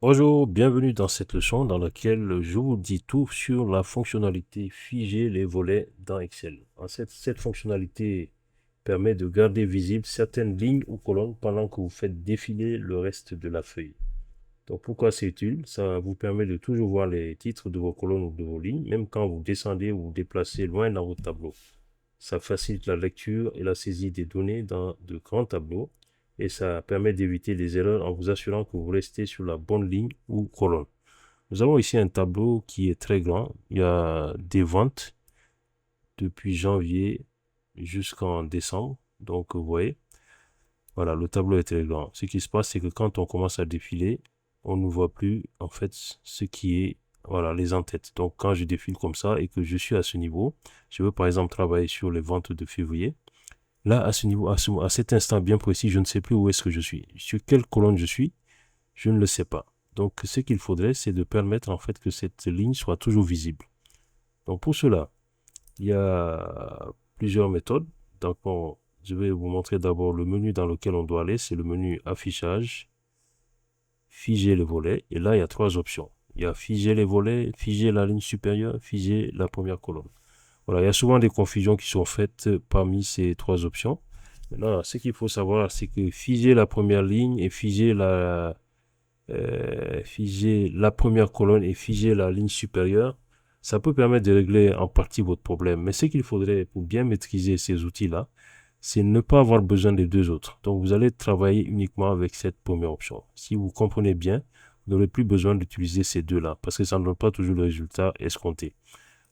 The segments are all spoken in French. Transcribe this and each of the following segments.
Bonjour, bienvenue dans cette leçon dans laquelle je vous dis tout sur la fonctionnalité figer les volets dans Excel. Cette fonctionnalité permet de garder visibles certaines lignes ou colonnes pendant que vous faites défiler le reste de la feuille. Donc pourquoi c'est utile? Ça vous permet de toujours voir les titres de vos colonnes ou de vos lignes, même quand vous descendez ou vous déplacez loin dans votre tableau. Ça facilite la lecture et la saisie des données dans de grands tableaux et ça permet d'éviter des erreurs en vous assurant que vous restez sur la bonne ligne ou colonne. Nous avons ici un tableau qui est très grand. Il y a des ventes depuis janvier jusqu'en décembre. Donc, vous voyez, voilà, le tableau est très grand. Ce qui se passe, c'est que quand on commence à défiler, on ne voit plus, en fait, ce qui est, voilà, les en-têtes. Donc, quand je défile comme ça et que je suis à ce niveau, je veux par exemple travailler sur les ventes de février. Là, à ce niveau, à cet instant bien précis, je ne sais plus où est-ce que je suis. Sur quelle colonne je suis, je ne le sais pas. Donc, ce qu'il faudrait, c'est de permettre en fait que cette ligne soit toujours visible. Donc, pour cela, il y a plusieurs méthodes. Donc, je vais vous montrer d'abord le menu dans lequel on doit aller. C'est le menu affichage, figer les volets. Et là, il y a trois options. Il y a figer les volets, figer la ligne supérieure, figer la première colonne. Voilà, il y a souvent des confusions qui sont faites parmi ces trois options. Maintenant, ce qu'il faut savoir, c'est que figer la première ligne et figer la première colonne et figer la ligne supérieure, ça peut permettre de régler en partie votre problème. Mais ce qu'il faudrait pour bien maîtriser ces outils-là, c'est ne pas avoir besoin des deux autres. Donc, vous allez travailler uniquement avec cette première option. Si vous comprenez bien, vous n'aurez plus besoin d'utiliser ces deux-là parce que ça ne donne pas toujours le résultat escompté.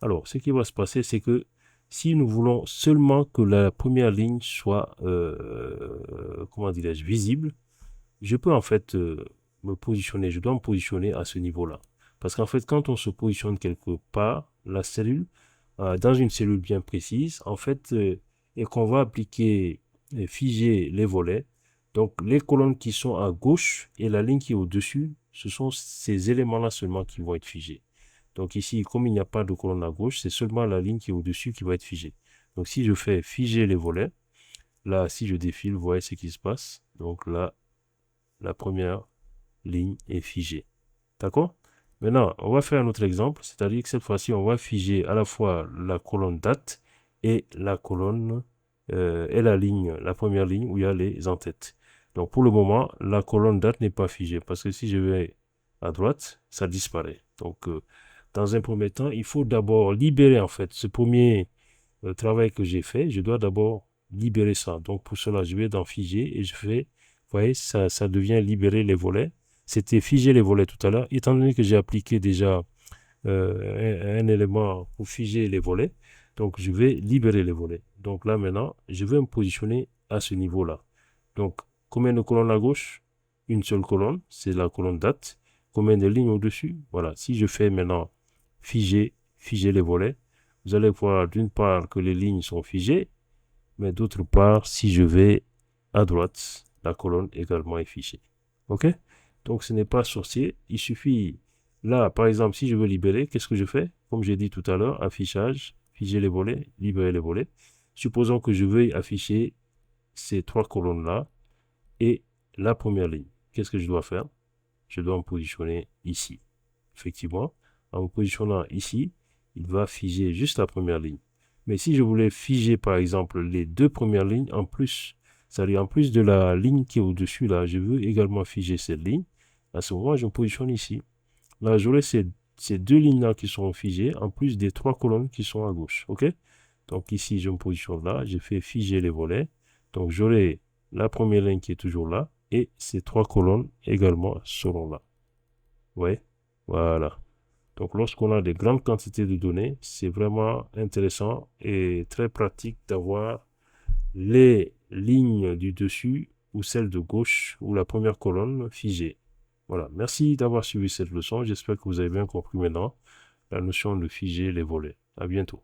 Alors, ce qui va se passer, c'est que si nous voulons seulement que la première ligne soit, comment dirais-je, visible, je peux en fait me positionner, je dois me positionner à ce niveau-là. Parce qu'en fait, quand on se positionne quelque part, la cellule, dans une cellule bien précise, en fait, et qu'on va appliquer, figer les volets, donc les colonnes qui sont à gauche et la ligne qui est au-dessus, ce sont ces éléments-là seulement qui vont être figés. Donc ici, comme il n'y a pas de colonne à gauche, c'est seulement la ligne qui est au-dessus qui va être figée. Donc si je fais figer les volets, là, si je défile, vous voyez ce qui se passe. Donc là, la première ligne est figée. D'accord? Maintenant, on va faire un autre exemple, c'est-à-dire que cette fois-ci, on va figer à la fois la colonne date et la colonne et la ligne, la première ligne où il y a les en-têtes. Donc pour le moment, la colonne date n'est pas figée parce que si je vais à droite, ça disparaît. Donc dans un premier temps, il faut d'abord libérer en fait ce premier travail que j'ai fait. Je dois d'abord libérer ça. Donc pour cela, je vais dans figer et je fais, vous voyez, ça devient libérer les volets. C'était figer les volets tout à l'heure. Étant donné que j'ai appliqué déjà un élément pour figer les volets, donc je vais libérer les volets. Donc là maintenant, je vais me positionner à ce niveau-là. Donc combien de colonnes à gauche? Une seule colonne, c'est la colonne date. Combien de lignes au-dessus? Voilà, si je fais maintenant figer les volets, vous allez voir d'une part que les lignes sont figées, mais d'autre part, si je vais à droite, la colonne également est figée. OK? Donc, ce n'est pas sorcier. Il suffit, là, par exemple, si je veux libérer, qu'est-ce que je fais? Comme j'ai dit tout à l'heure, affichage, figer les volets, libérer les volets. Supposons que je veuille afficher ces trois colonnes-là et la première ligne. Qu'est-ce que je dois faire? Je dois me positionner ici. Effectivement, en me positionnant ici, il va figer juste la première ligne. Mais si je voulais figer, par exemple, les deux premières lignes en plus, c'est-à-dire en plus de la ligne qui est au-dessus, là, je veux également figer cette ligne. À ce moment, je me positionne ici. Là, j'aurai ces deux lignes-là qui sont figées, en plus des trois colonnes qui sont à gauche. OK? Donc ici, je me positionne là, je fais figer les volets. Donc j'aurai la première ligne qui est toujours là, et ces trois colonnes également seront là. Vous voyez? Voilà. Donc, lorsqu'on a des grandes quantités de données, c'est vraiment intéressant et très pratique d'avoir les lignes du dessus ou celles de gauche ou la première colonne figée. Voilà. Merci d'avoir suivi cette leçon. J'espère que vous avez bien compris maintenant la notion de figer les volets. À bientôt.